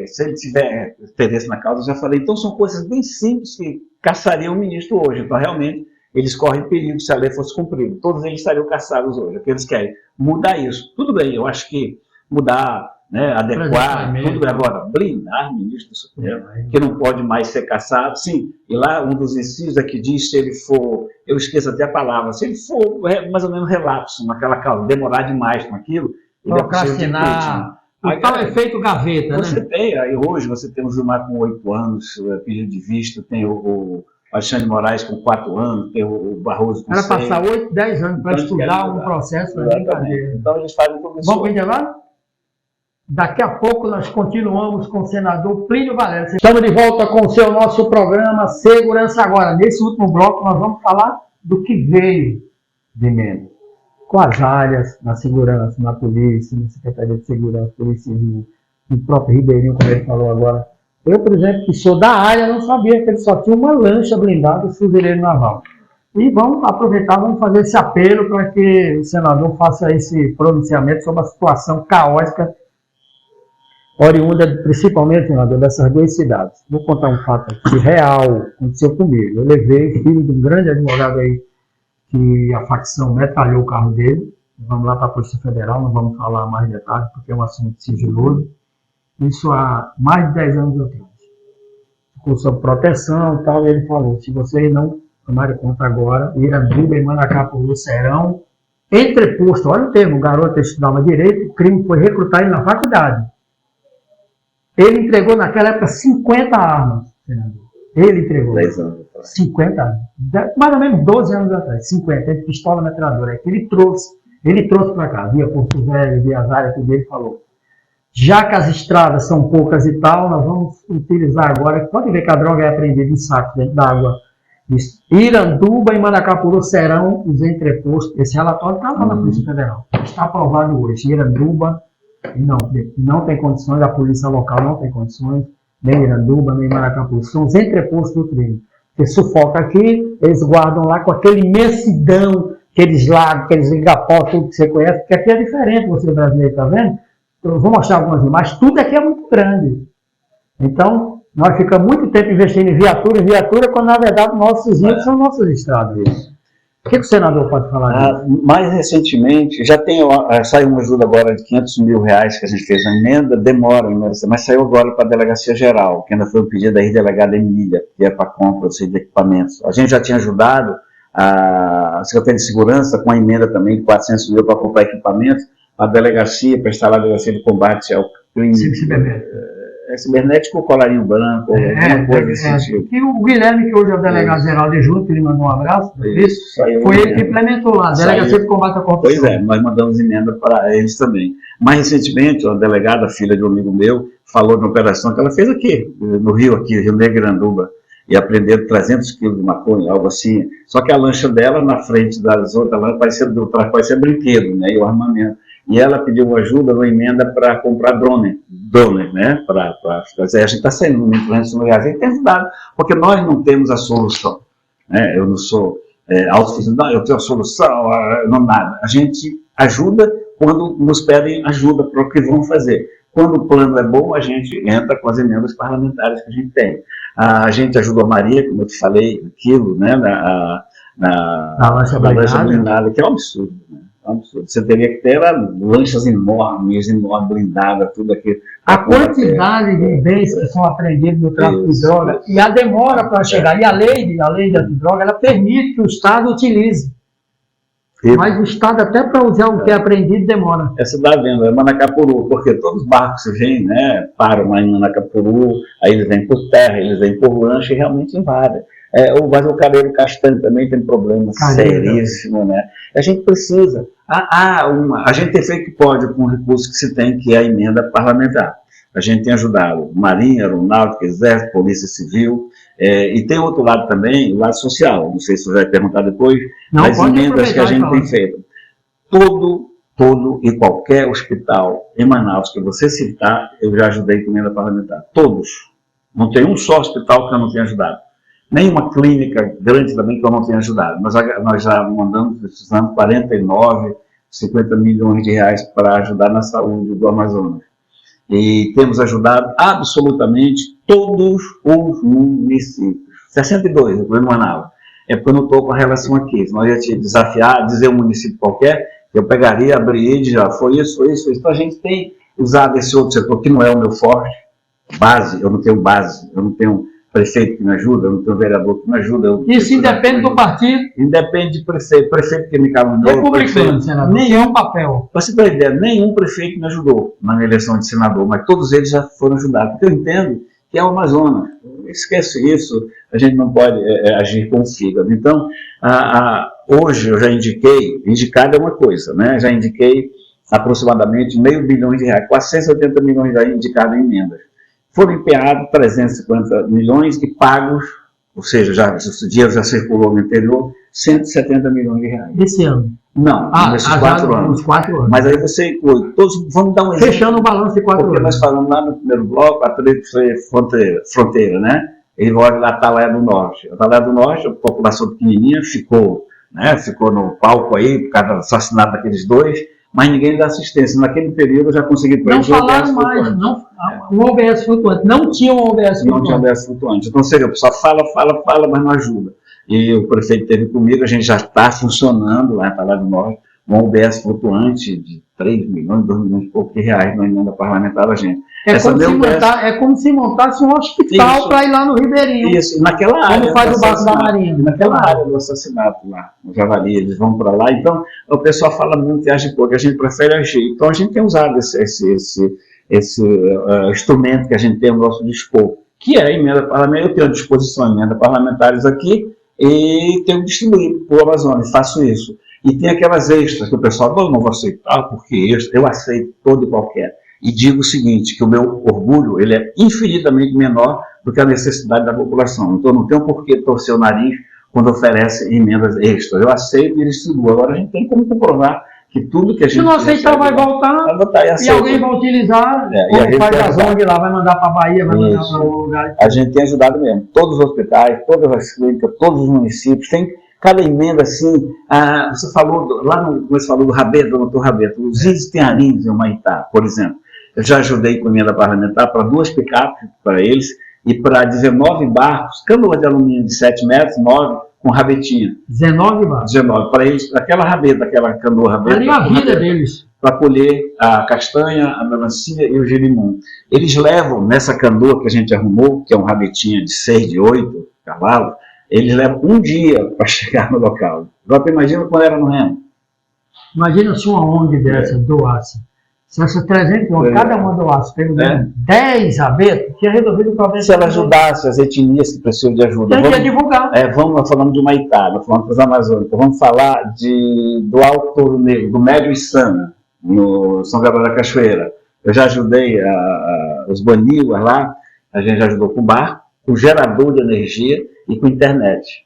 Speaker 2: se ele tiver interesse na causa, eu já falei. Então, são coisas bem simples que caçariam o ministro hoje. Então, realmente, eles correm perigo se a lei fosse cumprida. Todos eles estariam caçados hoje. O que eles querem? Mudar isso. Tudo bem, eu acho que mudar, né, adequar, tudo bem. Agora, blindar o ministro do Supremo, que não pode mais ser cassado. Sim, e lá um dos incisos é que diz se ele for, eu esqueço até a palavra, se ele for mais ou menos relapso naquela causa, demorar demais naquilo, ele
Speaker 1: procrastinar. O tal efeito gaveta,
Speaker 2: você tem, aí hoje você tem o Gilmar com 8 anos, pedido de visto, tem o Alexandre de Moraes com 4 anos, tem o Barroso com 6.
Speaker 1: Era passar 8, 10 anos para
Speaker 2: Então,
Speaker 1: estudar um processo.
Speaker 2: Então eles fazem tudo isso.
Speaker 1: Vamos para o intervalo? Daqui a pouco nós continuamos com o senador Plínio Valério. Estamos de volta com o seu nosso programa Segurança Agora. Nesse último bloco nós vamos falar do que veio de emenda, com as áreas na segurança, na polícia, na Secretaria de Segurança, Polícia Civil, no próprio Ribeirinho, como ele falou agora. Eu, por exemplo, que sou da área, não sabia que ele só tinha uma lancha blindada do fuzileiro naval. E vamos aproveitar, vamos fazer esse apelo para que o senador faça esse pronunciamento sobre a situação caótica oriunda, principalmente, senador, dessas 2 cidades. Vou contar um fato aqui real, aconteceu comigo. Eu levei filho de um grande advogado aí, que a facção metralhou o carro dele. Vamos lá para a Polícia Federal, não vamos falar mais detalhes, porque é um assunto sigiloso. Isso há mais de 10 anos atrás. Ficou sob proteção e tal, e ele falou, se vocês não tomarem conta agora, Iranduba e Manacapuru serão entreposto. Olha o termo, o garoto estudava direito, o crime foi recrutar ele na faculdade. Ele entregou naquela época 50 armas, senador. Ele entregou.
Speaker 2: 10 anos.
Speaker 1: 50 anos. Mais ou menos 12 anos atrás. 50, ele pistola metralhadora. É que ele trouxe para cá, via Porto Velho, via as áreas que ele falou. Já que as estradas são poucas e tal, nós vamos utilizar agora, pode ver que a droga é apreendida em sacos dentro d'água. Iranduba e Manacapuru serão os entrepostos. Esse relatório está lá na Polícia Federal. Está aprovado hoje. Iranduba, não tem condições, a polícia local não tem condições, nem Iranduba, nem Manacapuru. São os entrepostos do crime. Você sufoca aqui, eles guardam lá com aquele imensidão, aqueles lagos, aqueles igapó, tudo que você conhece, porque aqui é diferente, você brasileiro, está vendo? Eu vou mostrar algumas imagens, tudo aqui é muito grande. Então, nós ficamos muito tempo investindo em viatura, quando na verdade nossos rios são nossas estradas. O que o senador pode falar disso?
Speaker 2: Mais recentemente, saiu uma ajuda agora de R$500 mil que a gente fez na emenda, demora, mas saiu agora para a Delegacia Geral, que ainda foi um pedido da delegada Emília, que é para compra de equipamentos. A gente já tinha ajudado a Secretaria de Segurança com a emenda também de R$400 mil para comprar equipamentos, a delegacia, para instalar a delegacia de combate ao crime cibernético ou colarinho branco, alguma coisa desse tipo.
Speaker 1: E o Guilherme, que hoje é o delegado-geral de junto, ele mandou um abraço, foi ele que implementou lá, a delegacia de combate à corrupção.
Speaker 2: Pois é, nós mandamos emenda para eles também. Mais recentemente, a delegada, filha de um amigo meu, falou de uma operação que ela fez aqui, no Rio, Rio Negro, Iranduba, e apreenderam 300 quilos de maconha, algo assim. Só que a lancha dela, na frente das outras lanchas, parecia brinquedo, né, e o armamento. E ela pediu ajuda, uma emenda para comprar drone, né, a gente está saindo no influência no reais, a gente tem ajudado, porque nós não temos a solução, né, eu não sou autossuficiente, não, eu tenho a solução, não nada, a gente ajuda quando nos pedem ajuda para o que vão fazer. Quando o plano é bom, a gente entra com as emendas parlamentares que a gente tem. A gente ajudou a Maria, como eu te falei, aquilo, né, na lancha blindada, que é um absurdo, né? Você teria que ter lanchas enormes, blindadas, tudo aquilo.
Speaker 1: A quantidade de bens que são apreendidos no tráfico de droga e a demora para chegar. E a lei de droga, ela permite que o Estado utilize. Mas o Estado, até para usar o que é apreendido, demora.
Speaker 2: Você está vendo, é Manacapuru, porque todos os barcos que vêm, né, param lá em Manacapuru, aí eles vêm por terra, eles vêm por lancha e realmente invadem. Mas o Careiro Castanho também tem problema seríssimo, né? A gente precisa. A gente tem feito o que pode com o recurso que se tem, que é a emenda parlamentar. A gente tem ajudado Marinha, Aeronáutica, Exército, Polícia Civil, e tem outro lado também, o lado social. Não sei se você vai perguntar depois, as emendas que a gente tem feito. Todo e qualquer hospital em Manaus que você citar, eu já ajudei com emenda parlamentar. Todos. Não tem um só hospital que eu não tenha ajudado. Nenhuma clínica grande também que eu não tenha ajudado. Nós já mandamos, precisando 50 milhões de reais para ajudar na saúde do Amazonas. E temos ajudado absolutamente todos os municípios. 62, no Manaus. É porque eu não estou com a relação aqui. Senão eu ia te desafiar, dizer um município qualquer, eu pegaria, abriria e já foi isso. Então a gente tem usado esse outro setor que não é o meu forte. Eu não tenho prefeito que me ajuda, eu não tenho vereador que me ajuda.
Speaker 1: Isso independe do partido?
Speaker 2: Independe de prefeito que me caluniou.
Speaker 1: Republicano, senador. Nenhum papel.
Speaker 2: Para você ter uma ideia, nenhum prefeito me ajudou na minha eleição de senador, mas todos eles já foram ajudados. Porque eu entendo que é o Amazonas. esquece isso, a gente não pode agir com o fígado. Então, hoje eu já indiquei, indicado é uma coisa, né? Já indiquei aproximadamente R$500 bilhão, 480 milhões já indicados em emendas. Foram empenhados 350 milhões e pagos, ou seja, o dinheiro já circulou no interior, R$170 milhões.
Speaker 1: Esse ano?
Speaker 2: Não, nesses 4 anos.
Speaker 1: 4 anos.
Speaker 2: Mas aí você inclui, vamos dar um exemplo.
Speaker 1: Fechando o balanço de 4 anos.
Speaker 2: Porque nós falamos lá no primeiro bloco, a fronteira, né? Ele olha lá a Atalaia do Norte. A Atalaia do Norte, a população pequenininha ficou no palco aí, por causa do assassinato daqueles dois, mas ninguém dá assistência. Naquele período eu já consegui...
Speaker 1: Não falaram mais, um OBS flutuante. Não tinha um OBS flutuante.
Speaker 2: Não tinha OBS flutuante. Então, seria, o pessoal fala, mas não ajuda. E o prefeito esteve comigo, a gente já está funcionando lá em Atalaia do Norte, um OBS flutuante de 3 milhões, 2 milhões e pouco de reais na emenda parlamentar da gente.
Speaker 1: É como se montasse um hospital para ir lá no Ribeirinho.
Speaker 2: Isso, naquela área.
Speaker 1: Como faz o Baço da Marinha.
Speaker 2: Naquela área do assassinato lá, no Javali, eles vão para lá. Então, o pessoal fala muito e age pouco, a gente prefere agir. Então, a gente tem usado esse instrumento que a gente tem ao nosso dispor, que é a emenda parlamentar. Eu tenho à disposição emendas parlamentares aqui e tenho distribuído para o Amazonas, faço isso. E tem aquelas extras que o pessoal não vou aceitar, porque eu aceito todo e qualquer. E digo o seguinte, que o meu orgulho ele é infinitamente menor do que a necessidade da população. Então não tem por que torcer o nariz quando oferece emendas extras. Eu aceito e distribuo. Agora a gente tem como comprovar que tudo que a gente...
Speaker 1: Se não aceitar, vai voltar e alguém vai utilizar, como faz a ONG lá, vai mandar para a Bahia, vai mandar para outro lugar.
Speaker 2: A gente tem ajudado mesmo. Todos os hospitais, todas as clínicas, todos os municípios, tem... Cada emenda, assim, você falou, você falou do Rabeto, do Dr. Rabeto, os índios Tearins em Humaitá, por exemplo. Eu já ajudei com emenda parlamentar para 2 picapes para eles e para 19 barcos, canoa de alumínio de 7 metros, 9, com rabetinha.
Speaker 1: 19 barcos?
Speaker 2: 19, para eles, aquela rabeta, aquela canoa rabeta.
Speaker 1: Era a vida deles.
Speaker 2: Para colher a castanha, a melancia e o gerimum. Eles levam nessa canoa que a gente arrumou, que é um rabetinha de 6, de 8 cavalos, eles levam um dia para chegar no local. Agora, imagina quando era no remo.
Speaker 1: Imagina se uma ONG dessa doasse. Se essas 300 ONGs, cada uma doasse, pelo menos 10 rabetos, tinha resolvido o problema.
Speaker 2: Se ela ajudasse as etnias que precisam de ajuda.
Speaker 1: Tem que divulgar.
Speaker 2: Nós falamos de Humaitá, nós falamos das Amazônicas, vamos falar do Alto Touro Negro, do Médio Içana, no São Gabriel da Cachoeira. Eu já ajudei os baniuas lá, a gente já ajudou com barco, com gerador de energia e com internet.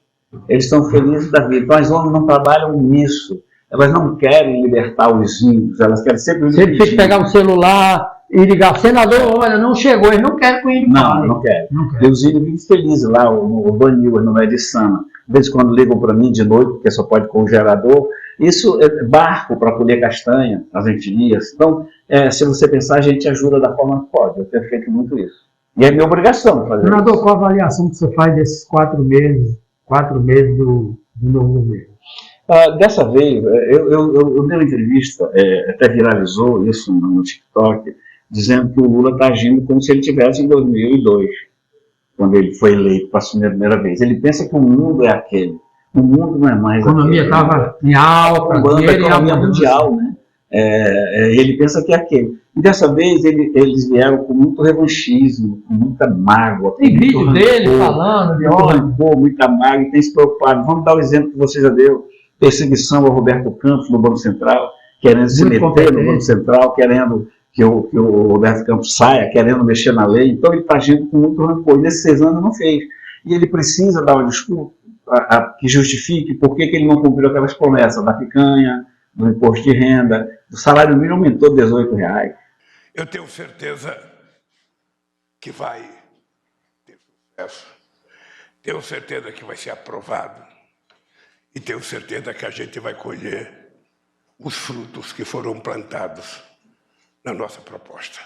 Speaker 2: Eles estão felizes da vida. Então as ONGs não trabalham nisso. Elas não querem libertar os índios, elas querem sempre...
Speaker 1: Se ele tem que pegar o celular e ligar, senador, olha, não chegou, eles não querem que o índio fale.
Speaker 2: Não querem. E os índios vivem felizes lá, o Baniuas, no Médio Içana. De vez em quando ligam para mim de noite, porque só pode com o gerador. Isso é barco para colher castanha, as etnias. Então, se você pensar, a gente ajuda da forma que pode. Eu tenho feito muito isso. E é minha obrigação fazer
Speaker 1: senador, isso. Qual a avaliação que você faz desses 4 meses do novo governo?
Speaker 2: Dessa vez, eu dei uma entrevista, até viralizou isso no TikTok, dizendo que o Lula está agindo como se ele estivesse em 2002, quando ele foi eleito para assumir a primeira vez. Ele pensa que o mundo é aquele. O mundo não é mais aquele.
Speaker 1: A economia estava em alta,
Speaker 2: a economia mundial, né? Ele pensa que é aquele. E dessa vez eles vieram com muito revanchismo, com muita mágoa.
Speaker 1: Tem vídeo dele falando de
Speaker 2: rancor, muita mágoa, e tem se preocupado. Vamos dar o exemplo que você já deu. Perseguição ao Roberto Campos no Banco Central, querendo se meter no Banco Central, querendo que o Roberto Campos saia, querendo mexer na lei. Então ele está agindo com muito rancor. E nesses 6 anos não fez. E ele precisa dar uma desculpa que justifique por que ele não cumpriu aquelas promessas da picanha, do imposto de renda, do salário mínimo aumentou R$18.
Speaker 5: Eu tenho certeza que vai ter sucesso. Tenho certeza que vai ser aprovado. E tenho certeza que a gente vai colher os frutos que foram plantados na nossa proposta.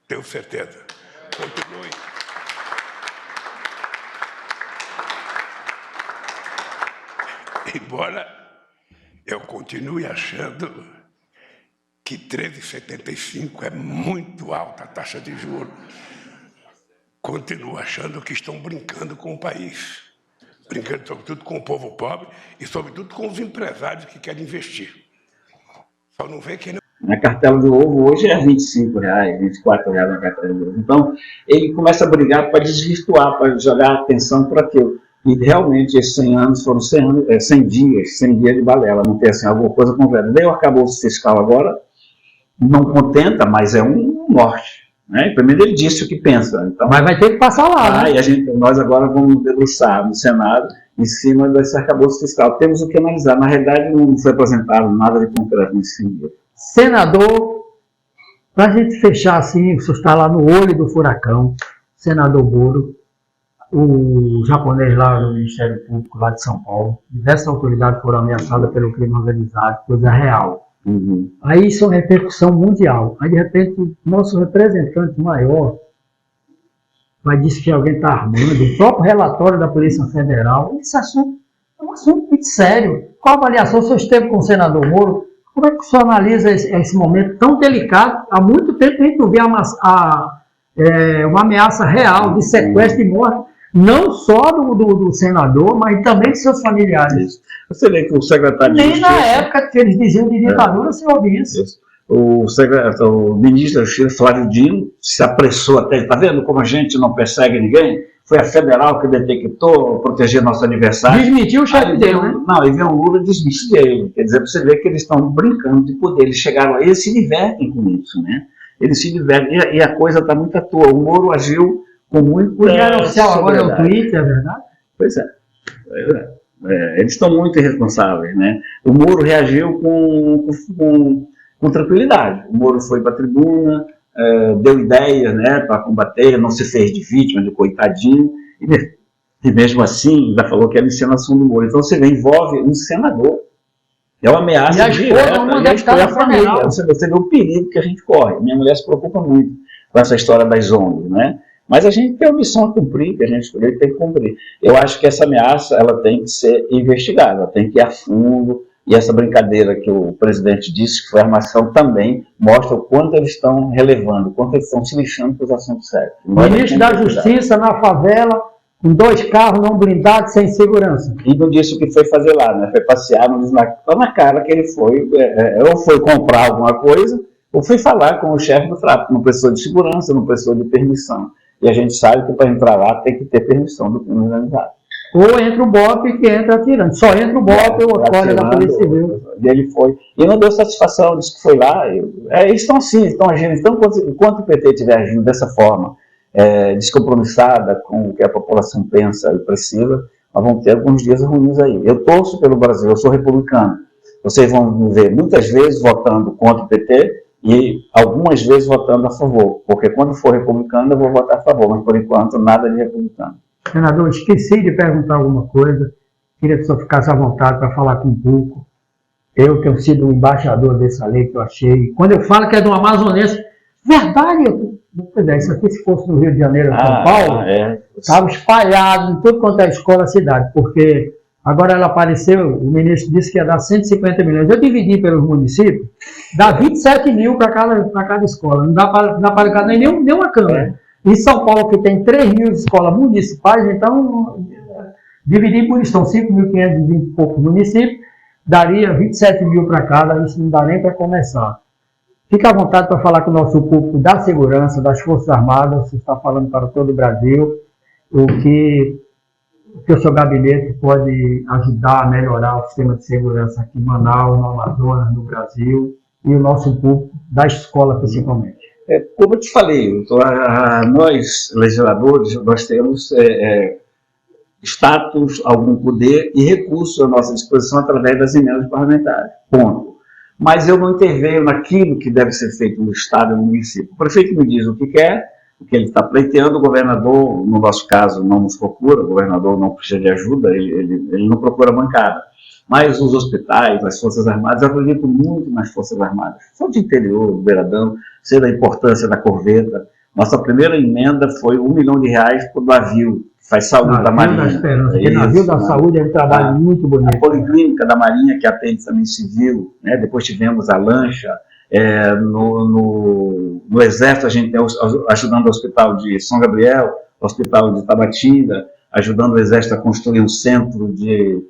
Speaker 5: Tenho certeza. Continue. Embora eu continue achando que 13,75 é muito alta a taxa de juros, continuo achando que estão brincando com o país. Brincando sobretudo com o povo pobre e sobretudo com os empresários que querem investir. Só não vê quem não...
Speaker 2: A cartela de ovo hoje é R$25, R$24 na cartela de ovo. Então, ele começa a brigar para desvirtuar, para jogar atenção para aquilo. E realmente esses 100 anos foram 100 dias de balela, não tem assim, alguma coisa concreta. Daí o arcabouço fiscal agora não contenta, mas é um norte. Né? Primeiro ele disse o que pensa. Então,
Speaker 1: mas vai ter que passar lá, né?
Speaker 2: E nós agora vamos debruçar no Senado em cima desse arcabouço fiscal. Temos o que analisar. Na realidade, não foi apresentado nada de concreto nesse sentido.
Speaker 1: Senador, para a gente fechar assim, você está lá no olho do furacão, senador Moro, o japonês lá do Ministério Público, lá de São Paulo, diversas autoridades foram ameaçadas pelo crime organizado, coisa real.
Speaker 2: Uhum.
Speaker 1: Aí isso é uma repercussão mundial. Aí, de repente, o nosso representante maior vai dizer que alguém está armando, o próprio relatório da Polícia Federal. Esse assunto é um assunto muito sério. Qual a avaliação? O senhor esteve com o senador Moro? Como é que o senhor analisa esse momento tão delicado? Há muito tempo a gente não vê uma ameaça real de sequestro e morte, não só do senador, mas também de seus familiares.
Speaker 2: Você vê que o secretário de
Speaker 1: Nem
Speaker 2: Justiça...
Speaker 1: na época que eles diziam de ditadura se ouvia isso.
Speaker 2: O ministro da Justiça, Flávio Dino, se apressou até... Está vendo como a gente não persegue ninguém? Foi a federal que detectou proteger nosso adversário.
Speaker 1: Desmentiu o chefe dele, né?
Speaker 2: Não, e veio o Lula desmentir ele. Quer dizer, você vê que eles estão brincando de poder. Eles chegaram aí, eles se divertem com isso, né? Eles se divertem. E a coisa está muito à toa. O Moro agiu com muito...
Speaker 1: O Diário Oficial agora é o Twitter, é verdade?
Speaker 2: Pois é. Eles estão muito irresponsáveis, né? O Moro reagiu com tranquilidade. O Moro foi para a tribuna, deu ideias, né, para combater, não se fez de vítima, de coitadinho, e mesmo assim ainda falou que era encenação do Moro. Então você vê, envolve um senador. É uma ameaça direta, e a família. Você vê o perigo que a gente corre. Minha mulher se preocupa muito com essa história das ONGs, né? Mas a gente tem uma missão a cumprir, que a gente tem que cumprir. Eu acho que essa ameaça ela tem que ser investigada, ela tem que ir a fundo, e essa brincadeira que o presidente disse, que foi armação, também mostra o quanto eles estão relevando, o quanto eles estão se lixando para os assuntos sérios.
Speaker 1: O ministro da Justiça na favela, com 2 carros não blindados, sem segurança.
Speaker 2: E não disse o que foi fazer lá, né? Foi passear, não disse na cara que ele foi, ou foi comprar alguma coisa, ou foi falar com o chefe do tráfico, não precisou de segurança, não precisou de permissão. E a gente sabe que para entrar lá tem que ter permissão do crime organizado.
Speaker 1: Ou entra o BOP que entra atirando. Só entra o BOP ou a folha da Polícia Civil.
Speaker 2: E ele foi. E não deu satisfação, disse que foi lá. Eles estão assim, estão agindo. Então, enquanto o PT estiver agindo dessa forma, descompromissada com o que a população pensa e precisa, nós vamos ter alguns dias ruins aí. Eu torço pelo Brasil, eu sou republicano. Vocês vão me ver muitas vezes votando contra o PT, e algumas vezes votando a favor, porque quando for republicano eu vou votar a favor, mas por enquanto nada de republicano.
Speaker 1: Senador, esqueci de perguntar alguma coisa, queria que o senhor ficasse à vontade para falar com o público. Eu tenho sido o embaixador dessa lei que eu achei, quando eu falo que é do amazonense, verdade, isso aqui se fosse no Rio de Janeiro ou São Paulo, estava espalhado em tudo quanto é escola da cidade, porque agora ela apareceu, o ministro disse que ia dar 150 milhões. Eu dividi pelos municípios, dá 27 mil para cada escola. Não dá para cada nenhuma câmara. Em São Paulo, que tem 3 mil escolas municipais, então, dividir por isso, são 5.520 e poucos municípios, daria 27 mil para cada, isso não dá nem para começar. Fique à vontade para falar com o nosso público da segurança, das Forças Armadas, você está falando para todo o Brasil, o que o seu gabinete pode ajudar a melhorar o sistema de segurança aqui em Manaus, no Amazonas, no Brasil, e o nosso público da escola principalmente.
Speaker 2: Como eu te falei, nós, legisladores, nós temos status, algum poder e recursos à nossa disposição através das emendas parlamentares. Ponto. Mas eu não intervenho naquilo que deve ser feito no Estado e no município. O prefeito me diz o que quer, o que ele está pleiteando, o governador, no nosso caso, não nos procura, o governador não precisa de ajuda, ele não procura bancada. Mas os hospitais, as Forças Armadas, eu acredito muito nas Forças Armadas. Sou de interior, do Beiradão, sei da importância da corveta. Nossa primeira emenda foi R$1 milhão para o navio, que faz saúde da Marinha.
Speaker 1: O navio da saúde é um trabalho muito bonito.
Speaker 2: A Policlínica da Marinha, que atende também civil, né? Depois tivemos a lancha. No Exército a gente tem ajudando o Hospital de São Gabriel, o Hospital de Tabatinga, ajudando o Exército a construir um centro de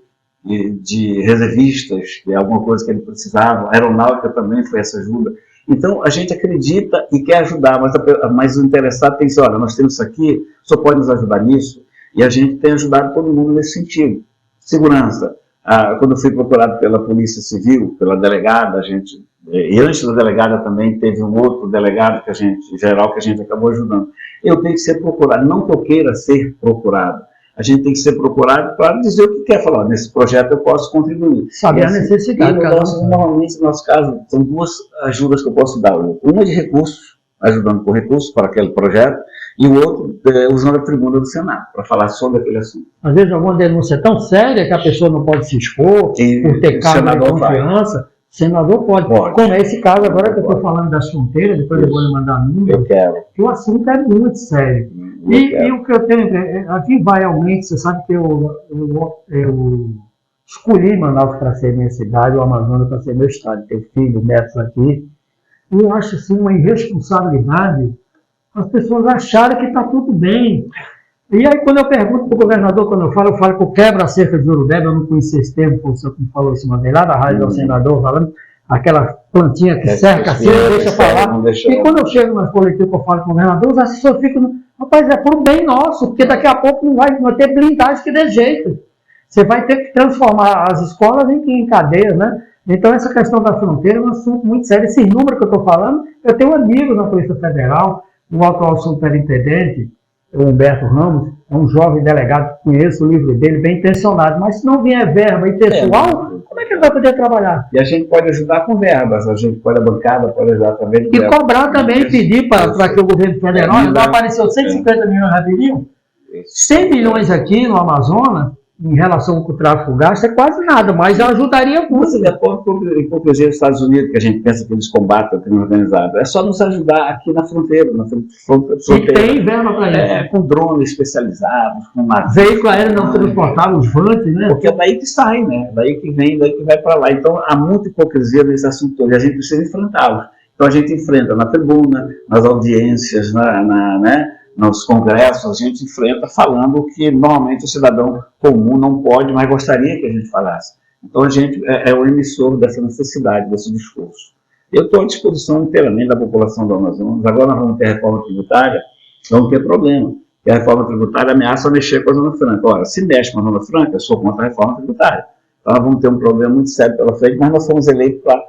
Speaker 2: de reservistas, que é alguma coisa que ele precisava, a aeronáutica também foi essa ajuda. Então, a gente acredita e quer ajudar, mas o interessado tem que dizer, olha, nós temos isso aqui, o senhor pode nos ajudar nisso? E a gente tem ajudado todo mundo nesse sentido. Segurança. Quando eu fui procurado pela Polícia Civil, pela delegada, e antes da delegada também teve um outro delegado geral que a gente acabou ajudando. Eu tenho que ser procurado, não que eu queira ser procurado. A gente tem que ser procurado para dizer o que quer falar. Nesse projeto eu posso contribuir.
Speaker 1: Saber a necessidade.
Speaker 2: Normalmente, no nosso caso, são duas ajudas que eu posso dar. Uma de recursos, ajudando com recursos para aquele projeto, e o outro usando a tribuna do Senado, para falar sobre aquele assunto.
Speaker 1: Às vezes alguma denúncia tão séria que a pessoa não pode se expor, por ter cargo de confiança. O senador pode. Como é esse caso agora que eu estou falando das fronteiras, depois eu vou lhe mandar número.
Speaker 2: Eu quero.
Speaker 1: Que o assunto é muito sério. E o que eu tenho, aqui vai realmente, você sabe que eu escolhi Manaus para ser minha cidade, o Amazonas para ser meu estado, tenho filhos, netos aqui. E eu acho assim uma irresponsabilidade as pessoas acharem que está tudo bem. E aí quando eu pergunto para o governador, quando eu falo que eu quebro a cerca de Jorubeba, eu não conhecia esse termo, foi o senhor que me falou isso uma vez lá da rádio do senador, falando aquela plantinha que cerca assim, deixa falar. E quando eu chego nas coletivas que eu falo com o governador, os assessores ficam, rapaz, é por bem nosso, porque daqui a pouco não vai ter blindagem que dê jeito. Você vai ter que transformar as escolas em cadeias, né? Então essa questão da fronteira é um assunto muito sério. Esse número que eu estou falando, eu tenho amigos na Polícia Federal, o atual superintendente, o Humberto Ramos, é um jovem delegado que conheço o livro dele, bem intencionado, mas se não vier verba e pessoal, como é que ele vai poder trabalhar?
Speaker 2: E a gente pode ajudar com verbas, a gente pode, a bancada pode ajudar também.
Speaker 1: E cobrar também, pedir para que o governo federal, não apareceu 150 milhões rapidinho, 100 milhões aqui no Amazonas, em relação com o tráfico gasto, é quase nada, mas ajudaria muito.
Speaker 2: Você depois hipocrisia dos Estados Unidos, que a gente pensa que eles combatem o crime organizado. É só nos ajudar aqui na fronteira.
Speaker 1: E tem verba para isso.
Speaker 2: Com drones especializados, com
Speaker 1: veículo aéreo não transportável, os vantes, né?
Speaker 2: Porque é daí que sai, né? Daí que vem, daí que vai para lá. Então há muita hipocrisia nesse assunto todo, e a gente precisa enfrentá-los. Então a gente enfrenta na tribuna, nas audiências, nos congressos, a gente enfrenta falando que normalmente o cidadão comum não pode, mas gostaria que a gente falasse. Então a gente é o emissor dessa necessidade, desse discurso. Eu estou à disposição inteiramente da população do Amazonas. Agora nós vamos ter a reforma tributária, vamos ter problema. E a reforma tributária ameaça mexer com a Zona Franca. Ora, se mexe com a Zona Franca, eu sou contra a reforma tributária. Então nós vamos ter um problema muito sério pela frente, mas nós fomos eleitos para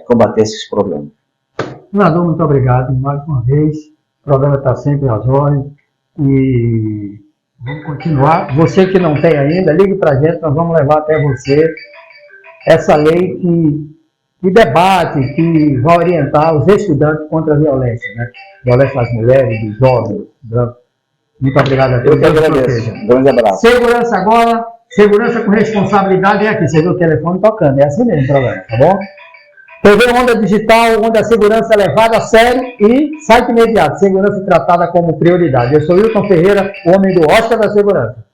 Speaker 2: combater esses problemas.
Speaker 1: Senador, muito obrigado mais uma vez. O programa está sempre às ordens e vamos continuar. Você que não tem ainda, ligue para a gente, nós vamos levar até você essa lei que debate, que vai orientar os estudantes contra a violência, né? Violência às mulheres, dos jovens, brancos. Muito obrigado a todos.
Speaker 2: Eu que agradeço. Um grande abraço.
Speaker 1: Segurança agora, segurança com responsabilidade é aqui. Você viu o telefone tocando, é assim mesmo o programa, tá bom? TV Onda Digital, onde a segurança é levada a sério e site imediato, segurança tratada como prioridade. Eu sou Wilton Ferreira, o homem do Oscar da Segurança.